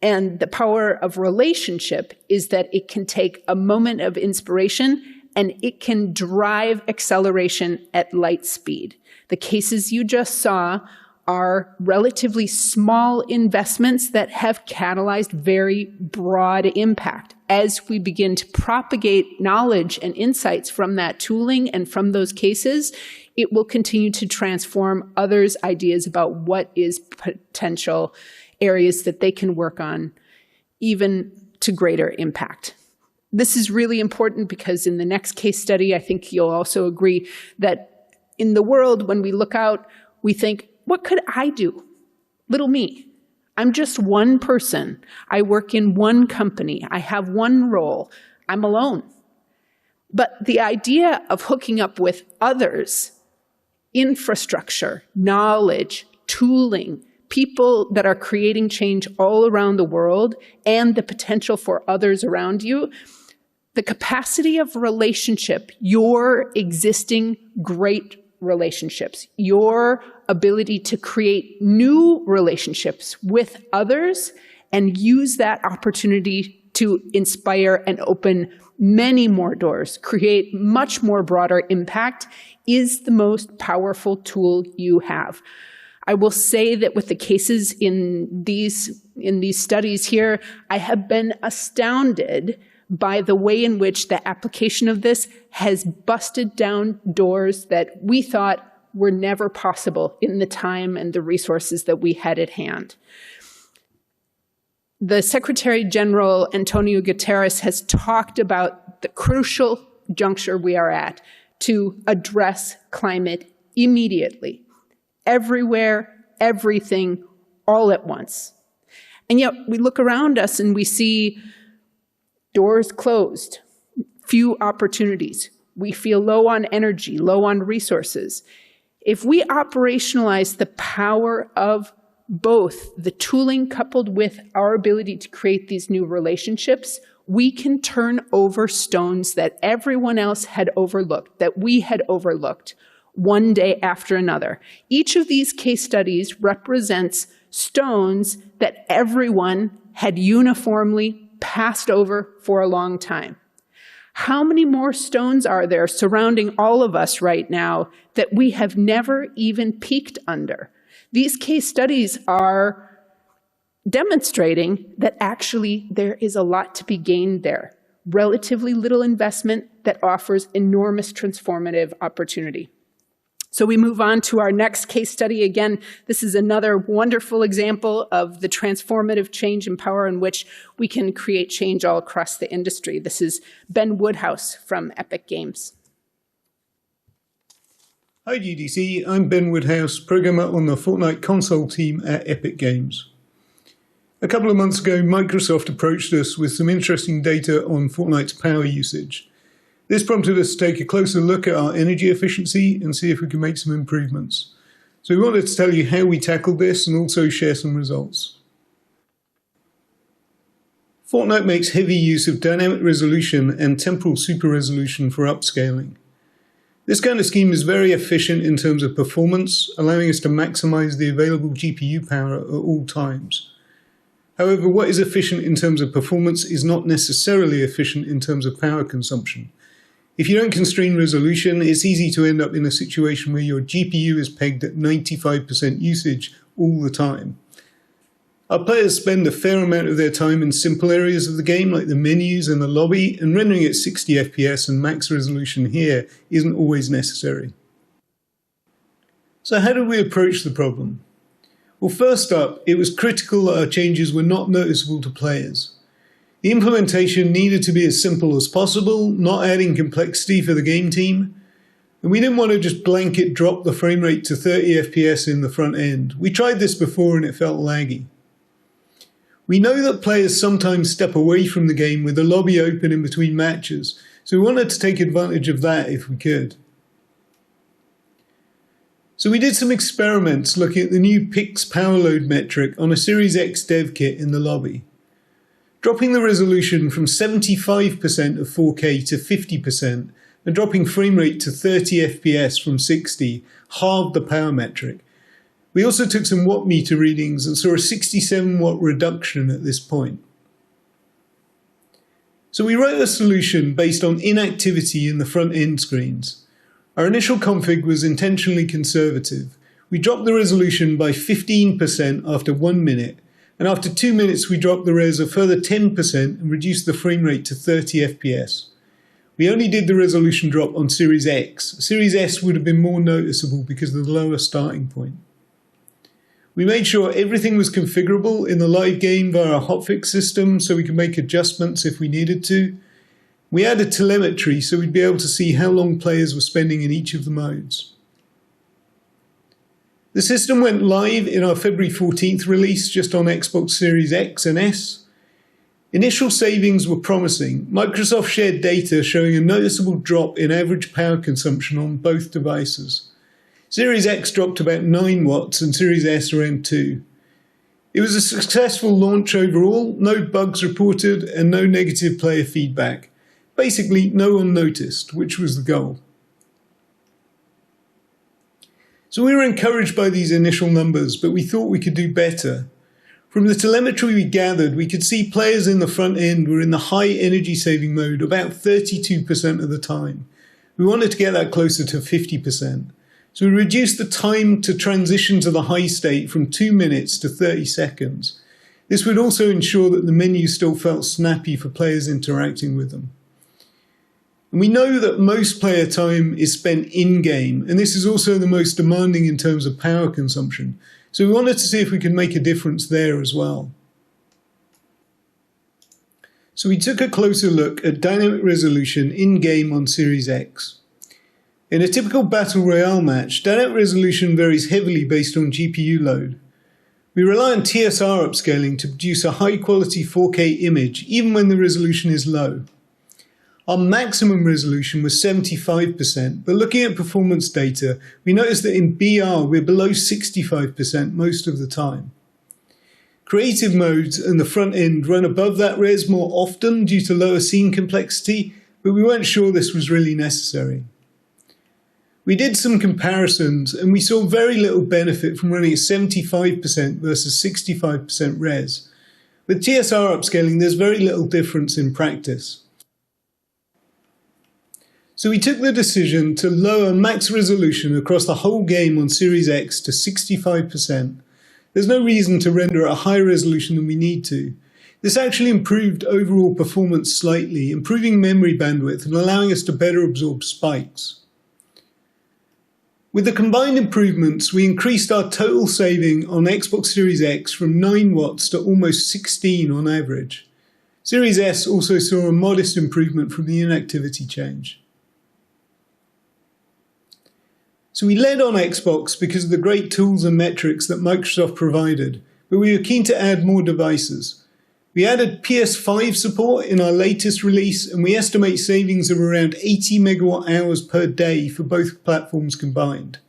And the power of relationship is that it can take a moment of inspiration and it can drive acceleration at light speed. The cases you just saw are relatively small investments that have catalyzed very broad impact. as we begin to propagate knowledge and insights from that tooling and from those cases, it will continue to transform others' ideas about what is potential areas that they can work on, even to greater impact. This is really important because in the next case study, I think you'll also agree that in the world, when we look out, we think, what could I do? Little me. I'm just one person. I work in one company. I have one role. I'm alone. But the idea of hooking up with others, infrastructure, knowledge, tooling, people that are creating change all around the world, and the potential for others around you, the capacity of relationship, your existing great relationships, your ability to create new relationships with others and use that opportunity to inspire and open many more doors, create much more broader impact, is the most powerful tool you have. I will say that with the cases in these studies here, I have been astounded by the way in which the application of this has busted down doors that we thought were never possible in the time and the resources that we had at hand. The Secretary General, Antonio Guterres, has talked about the crucial juncture we are at to address climate immediately, everywhere, everything, all at once. And yet we look around us and we see doors closed, few opportunities. We feel low on energy, low on resources. If we operationalize the power of both the tooling coupled with our ability to create these new relationships, we can turn over stones that everyone else had overlooked, that we had overlooked, one day after another. Each of these case studies represents stones that everyone had uniformly passed over for a long time. How many more stones are there surrounding all of us right now that we have never even peeked under? These case studies are demonstrating that actually there is a lot to be gained there. Relatively little investment that offers enormous transformative opportunity. So we move on to our next case study. Again, this is another wonderful example of the transformative change and power in which we can create change all across the industry. This is Ben Woodhouse from Epic Games. Hi GDC, I'm Ben Woodhouse, programmer on the Fortnite console team at Epic Games. A couple of months ago, Microsoft approached us with some interesting data on Fortnite's power usage. This prompted us to take a closer look at our energy efficiency and see if we can make some improvements. So we wanted to tell you how we tackled this and also share some results. Fortnite makes heavy use of dynamic resolution and temporal super resolution for upscaling. This kind of scheme is very efficient in terms of performance, allowing us to maximize the available GPU power at all times. However, what is efficient in terms of performance is not necessarily efficient in terms of power consumption. If you don't constrain resolution, it's easy to end up in a situation where your GPU is pegged at 95% usage all the time. Our players spend a fair amount of their time in simple areas of the game, like the menus and the lobby, and rendering at 60 FPS and max resolution here isn't always necessary. So how did we approach the problem? Well, first up, it was critical that our changes were not noticeable to players. The implementation needed to be as simple as possible, not adding complexity for the game team. And we didn't want to just blanket drop the frame rate to 30 FPS in the front end. We tried this before and it felt laggy. We know that players sometimes step away from the game with the lobby open in between matches, so we wanted to take advantage of that if we could. So we did some experiments looking at the new PIX power load metric on a Series X dev kit in the lobby. Dropping the resolution from 75% of 4K to 50% and dropping frame rate to 30 FPS from 60 halved the power metric. We also took some watt meter readings and saw a 67 watt reduction at this point. So we wrote a solution based on inactivity in the front end screens. Our initial config was intentionally conservative. We dropped the resolution by 15% after 1 minute and after 2 minutes we dropped the res a further 10% and reduced the frame rate to 30 FPS. We only did the resolution drop on Series X. Series S would have been more noticeable because of the lower starting point. We made sure everything was configurable in the live game via a hotfix system so we could make adjustments if we needed to. We added telemetry so we'd be able to see how long players were spending in each of the modes. The system went live in our February 14th release just on Xbox Series X and S. Initial savings were promising. Microsoft shared data showing a noticeable drop in average power consumption on both devices. Series X dropped about 9 watts and Series S around 2. It was a successful launch overall, no bugs reported and no negative player feedback. Basically, no one noticed, which was the goal. So we were encouraged by these initial numbers, but we thought we could do better. From the telemetry we gathered, we could see players in the front end were in the high energy saving mode about 32% of the time. We wanted to get that closer to 50%. So we reduced the time to transition to the high state from 2 minutes to 30 seconds. This would also ensure that the menu still felt snappy for players interacting with them. And we know that most player time is spent in-game, and this is also the most demanding in terms of power consumption. So we wanted to see if we could make a difference there as well. So we took a closer look at dynamic resolution in-game on Series X. In a typical Battle Royale match, dynamic resolution varies heavily based on GPU load. We rely on TSR upscaling to produce a high-quality 4K image, even when the resolution is low. Our maximum resolution was 75%, but looking at performance data, we noticed that in BR we're below 65% most of the time. Creative modes and the front end run above that res more often due to lower scene complexity, but we weren't sure this was really necessary. We did some comparisons and we saw very little benefit from running at 75% versus 65% res. With TSR upscaling, there's very little difference in practice. So we took the decision to lower max resolution across the whole game on Series X to 65%. There's no reason to render at a higher resolution than we need to. This actually improved overall performance slightly, improving memory bandwidth and allowing us to better absorb spikes. With the combined improvements, we increased our total saving on Xbox Series X from 9 watts to almost 16 on average. Series S also saw a modest improvement from the inactivity change. So we led on Xbox because of the great tools and metrics that Microsoft provided, but we were keen to add more devices. We added PS5 support in our latest release, and we estimate savings of around 80 megawatt hours per day for both platforms combined.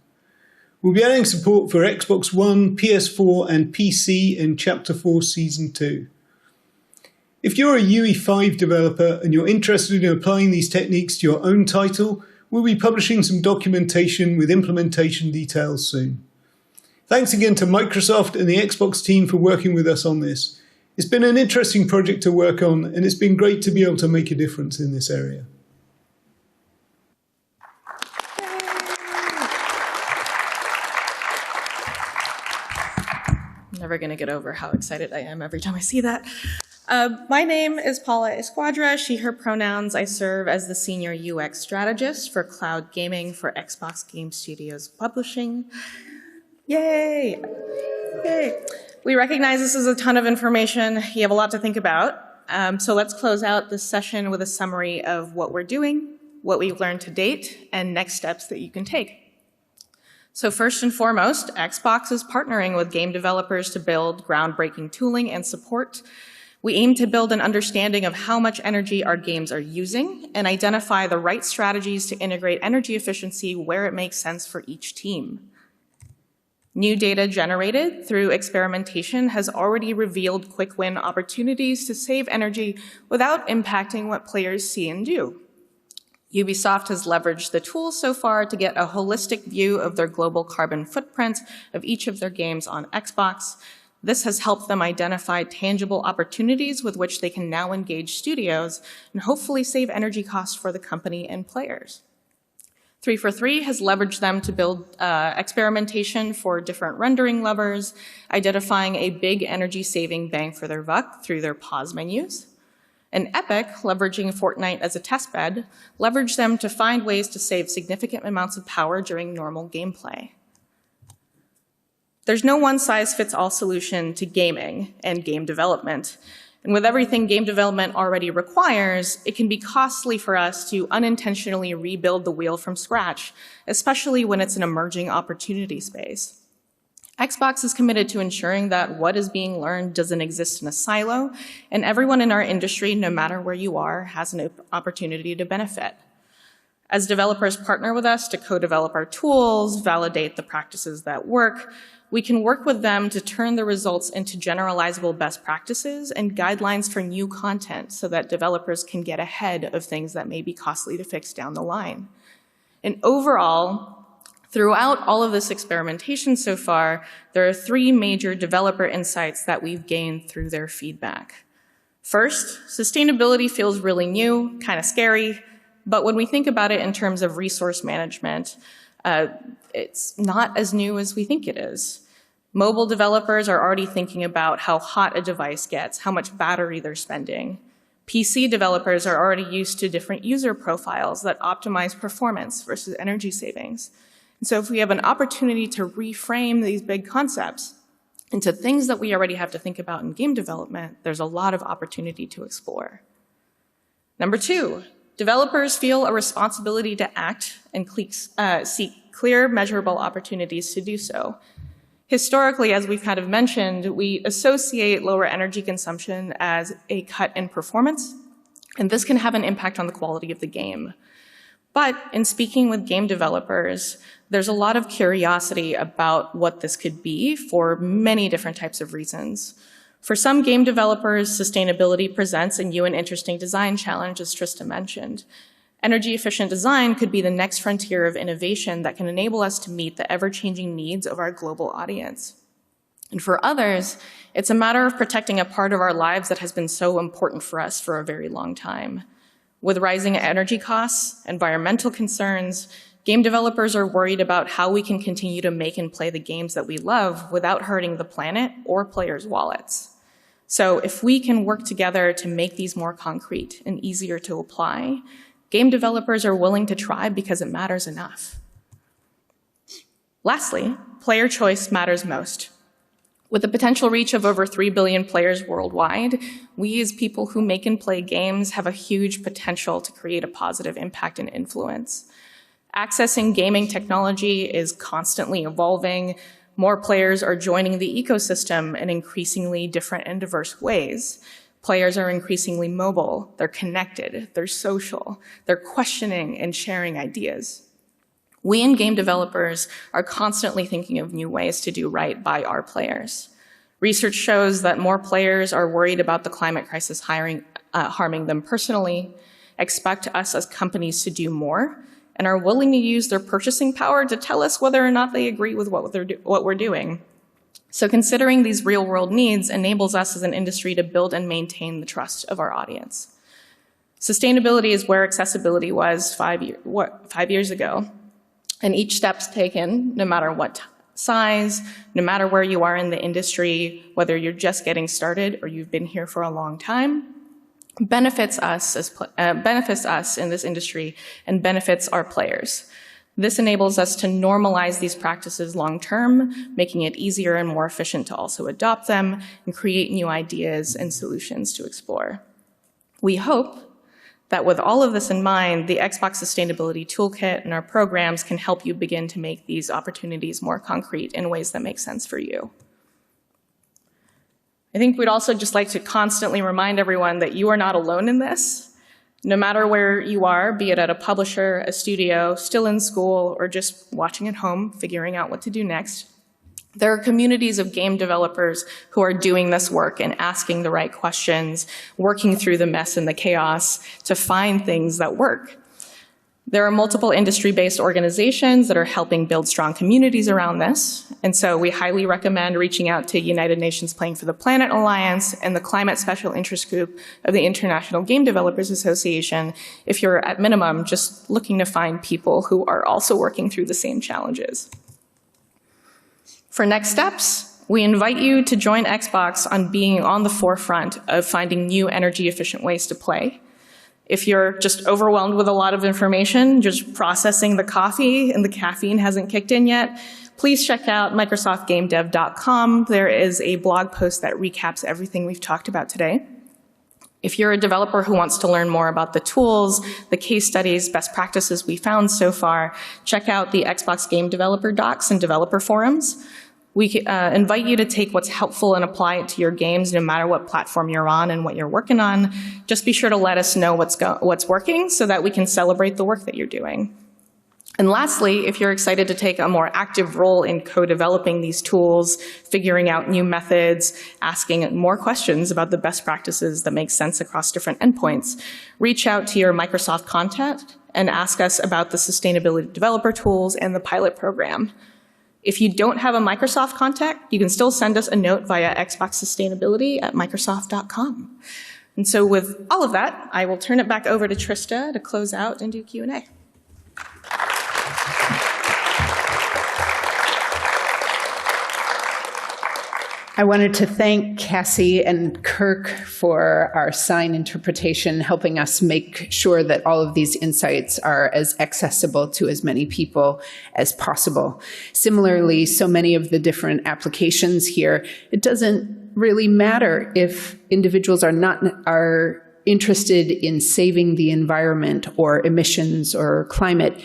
We'll be adding support for Xbox One, PS4 and PC in Chapter 4 Season 2. If you're a UE5 developer and you're interested in applying these techniques to your own title, we'll be publishing some documentation with implementation details soon. Thanks again to Microsoft and the Xbox team for working with us on this. It's been an interesting project to work on, and it's been great to be able to make a difference in this area. I'm never going to get over how excited I am every time I see that. My name is Paula Esquadra, she, her pronouns. I serve as the Senior UX Strategist for Cloud Gaming for Xbox Game Studios Publishing. Yay! Yay! We recognize this is a ton of information. You have a lot to think about. So let's close out this session with a summary of what we're doing, what we've learned to date, and next steps that you can take. So first and foremost, Xbox is partnering with game developers to build groundbreaking tooling and support. We aim to build an understanding of how much energy our games are using and identify the right strategies to integrate energy efficiency where it makes sense for each team. New data generated through experimentation has already revealed quick win opportunities to save energy without impacting what players see and do. Ubisoft has leveraged the tools so far to get a holistic view of their global carbon footprint of each of their games on Xbox. This has helped them identify tangible opportunities with which they can now engage studios and hopefully save energy costs for the company and players. 343 has leveraged them to build experimentation for different rendering levers, identifying a big energy-saving bang for their buck through their pause menus. And Epic, leveraging Fortnite as a testbed, leveraged them to find ways to save significant amounts of power during normal gameplay. There's no one-size-fits-all solution to gaming and game development. And with everything game development already requires, it can be costly for us to unintentionally rebuild the wheel from scratch, especially when it's an emerging opportunity space. Xbox is committed to ensuring that what is being learned doesn't exist in a silo, and everyone in our industry, no matter where you are, has an opportunity to benefit. As developers partner with us to co-develop our tools, validate the practices that work, we can work with them to turn the results into generalizable best practices and guidelines for new content so that developers can get ahead of things that may be costly to fix down the line. And overall, throughout all of this experimentation so far, there are 3 major developer insights that we've gained through their feedback. First, sustainability feels really new, kind of scary, but when we think about it in terms of resource management, it's not as new as we think it is. Mobile developers are already thinking about how hot a device gets, how much battery they're spending. PC developers are already used to different user profiles that optimize performance versus energy savings. And so if we have an opportunity to reframe these big concepts into things that we already have to think about in game development, there's a lot of opportunity to explore. Number 2, developers feel a responsibility to act and seek clear, measurable opportunities to do so. Historically, as we've kind of mentioned, we associate lower energy consumption as a cut in performance, and this can have an impact on the quality of the game. But in speaking with game developers, there's a lot of curiosity about what this could be for many different types of reasons. For some game developers, sustainability presents a new and interesting design challenge, as Trista mentioned. Energy-efficient design could be the next frontier of innovation that can enable us to meet the ever-changing needs of our global audience. And for others, it's a matter of protecting a part of our lives that has been so important for us for a very long time. With rising energy costs, environmental concerns, game developers are worried about how we can continue to make and play the games that we love without hurting the planet or players' wallets. So if we can work together to make these more concrete and easier to apply, game developers are willing to try because it matters enough. Lastly, player choice matters most. With the potential reach of over 3 billion players worldwide, we as people who make and play games have a huge potential to create a positive impact and influence. Accessing gaming technology is constantly evolving. More players are joining the ecosystem in increasingly different and diverse ways. Players are increasingly mobile, they're connected, they're social, they're questioning and sharing ideas. We in game developers are constantly thinking of new ways to do right by our players. Research shows that more players are worried about the climate crisis harming them personally, expect us as companies to do more, and are willing to use their purchasing power to tell us whether or not they agree with what we're doing. So considering these real-world needs enables us as an industry to build and maintain the trust of our audience. Sustainability is where accessibility was 5 years ago. And each step's taken, no matter what size, no matter where you are in the industry, whether you're just getting started or you've been here for a long time, benefits us in this industry and benefits our players. This enables us to normalize these practices long-term, making it easier and more efficient to also adopt them and create new ideas and solutions to explore. We hope that with all of this in mind, the Xbox Sustainability Toolkit and our programs can help you begin to make these opportunities more concrete in ways that make sense for you. I think we'd also just like to constantly remind everyone that you are not alone in this. No matter where you are, be it at a publisher, a studio, still in school, or just watching at home, figuring out what to do next, there are communities of game developers who are doing this work and asking the right questions, working through the mess and the chaos to find things that work. There are multiple industry-based organizations that are helping build strong communities around this, and so we highly recommend reaching out to United Nations Playing for the Planet Alliance and the Climate Special Interest Group of the International Game Developers Association if you're, at minimum, just looking to find people who are also working through the same challenges. For next steps, we invite you to join Xbox on being on the forefront of finding new energy-efficient ways to play. If you're just overwhelmed with a lot of information, just processing the coffee and the caffeine hasn't kicked in yet, please check out microsoftgamedev.com. There is a blog post that recaps everything we've talked about today. If you're a developer who wants to learn more about the tools, the case studies, best practices we found so far, check out the Xbox Game Developer docs and developer forums. We invite you to take what's helpful and apply it to your games, no matter what platform you're on and what you're working on. Just be sure to let us know what's working so that we can celebrate the work that you're doing. And lastly, if you're excited to take a more active role in co-developing these tools, figuring out new methods, asking more questions about the best practices that make sense across different endpoints, reach out to your Microsoft contact and ask us about the sustainability developer tools and the pilot program. If you don't have a Microsoft contact, you can still send us a note via xboxsustainability@microsoft.com. And so with all of that, I will turn it back over to Trista to close out and do Q&A. I wanted to thank Cassie and Kirk for our sign interpretation, helping us make sure that all of these insights are as accessible to as many people as possible. Similarly, so many of the different applications here, it doesn't really matter if individuals are interested in saving the environment or emissions or climate.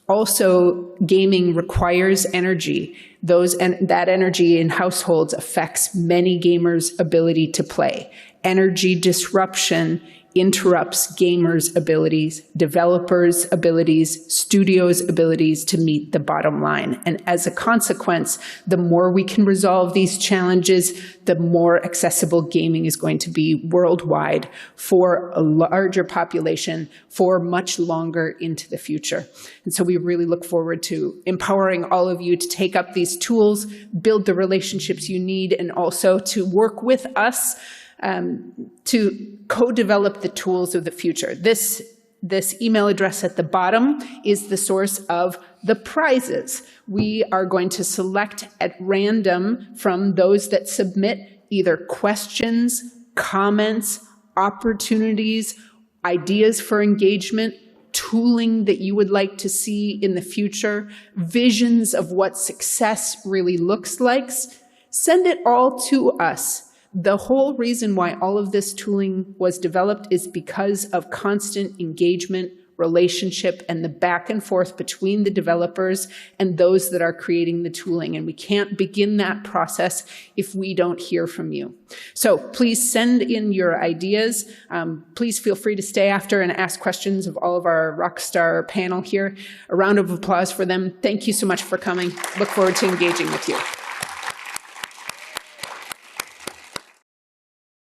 Also, gaming requires energy. That energy in households affects many gamers' ability to play. Energy disruption interrupts gamers' abilities, developers' abilities, studios' abilities to meet the bottom line. And as a consequence, the more we can resolve these challenges, the more accessible gaming is going to be worldwide for a larger population for much longer into the future. And so we really look forward to empowering all of you to take up these tools, build the relationships you need, and also to work with us to co-develop the tools of the future. This email address at the bottom is the source of the prizes. We are going to select at random from those that submit either questions, comments, opportunities, ideas for engagement, tooling that you would like to see in the future, visions of what success really looks like. Send it all to us. The whole reason why all of this tooling was developed is because of constant engagement, relationship, and the back and forth between the developers and those that are creating the tooling. And we can't begin that process if we don't hear from you. So please send in your ideas. Please feel free to stay after and ask questions of all of our rockstar panel here. A round of applause for them. Thank you so much for coming. Look forward to engaging with you.